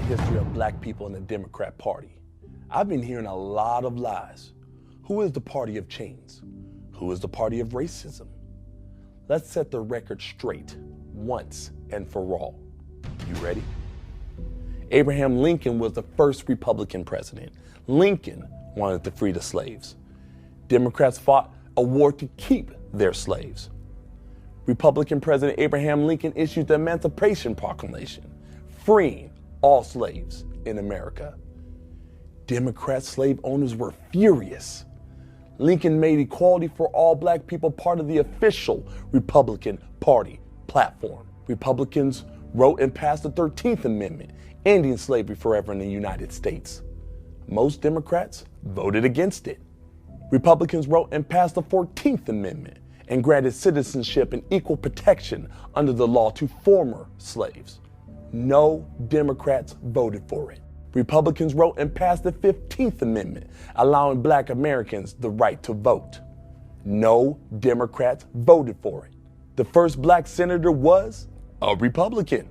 history of black people in the Democrat Party, I've been hearing a lot of lies. Who is the party of chains? Who is the party of racism? Let's set the record straight once and for all. You ready? Abraham Lincoln was the first Republican president. Lincoln wanted to free the slaves. Democrats fought a war to keep their slaves. Republican President Abraham Lincoln issued the Emancipation Proclamation, freeing all slaves in America. Democrat slave owners were furious. Lincoln made equality for all black people part of the official Republican Party platform. Republicans wrote and passed the 13th Amendment, ending slavery forever in the United States. Most Democrats voted against it. Republicans wrote and passed the 14th Amendment and granted citizenship and equal protection under the law to former slaves. No Democrats voted for it. Republicans wrote and passed the 15th Amendment, allowing black Americans the right to vote. No Democrats voted for it. The first black senator was a Republican.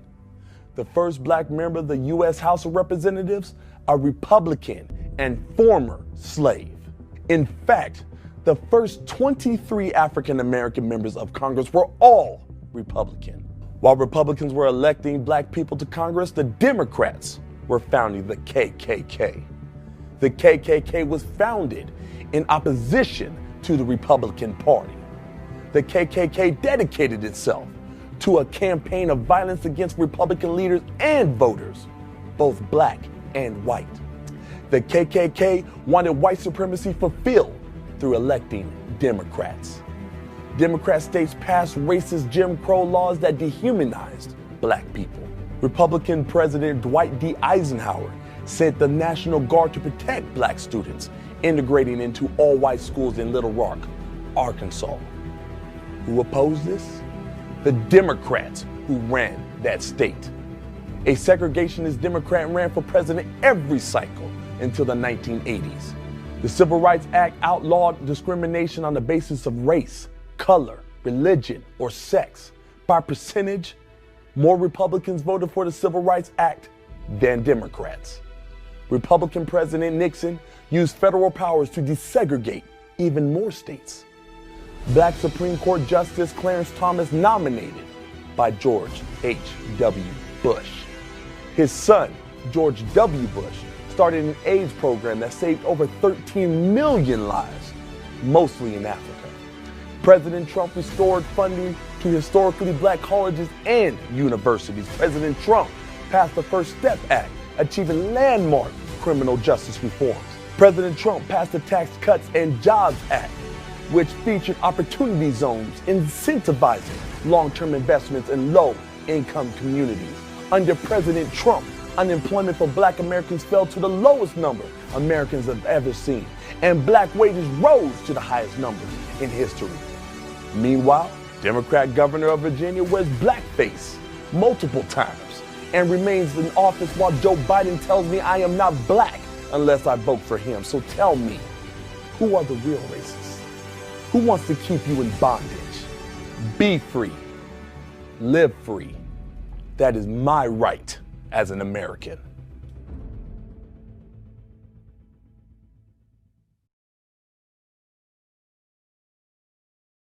The first black member of the U.S. House of Representatives, a Republican and former slave. In fact, the first 23 African American members of Congress were all Republican. While Republicans were electing black people to Congress, the Democrats were founding the KKK. The KKK was founded in opposition to the Republican Party. The KKK dedicated itself to a campaign of violence against Republican leaders and voters, both black and white. The KKK wanted white supremacy fulfilled through electing Democrats. Democrat states passed racist Jim Crow laws that dehumanized black people. Republican President Dwight D. Eisenhower sent the National Guard to protect black students, integrating into all-white schools in Little Rock, Arkansas. Who opposed this? The Democrats who ran that state. A segregationist Democrat ran for president every cycle until the 1980s. The Civil Rights Act outlawed discrimination on the basis of race, color, religion, or sex. By percentage, more Republicans voted for the Civil Rights Act than Democrats. Republican President Nixon used federal powers to desegregate even more states. Black Supreme Court Justice Clarence Thomas, nominated by George H.W. Bush. His son, George W. Bush, started an AIDS program that saved over 13 million lives, mostly in Africa. President Trump restored funding to historically black colleges and universities. President Trump passed the First Step Act, achieving landmark criminal justice reforms. President Trump passed the Tax Cuts and Jobs Act, which featured opportunity zones incentivizing long-term investments in low-income communities. Under President Trump, unemployment for black Americans fell to the lowest number Americans have ever seen, and black wages rose to the highest numbers in history. Meanwhile, Democrat governor of Virginia wears blackface multiple times and remains in office while Joe Biden tells me I am not black unless I vote for him. So tell me, who are the real racists? Who wants to keep you in bondage? Be free. Live free. That is my right as an American.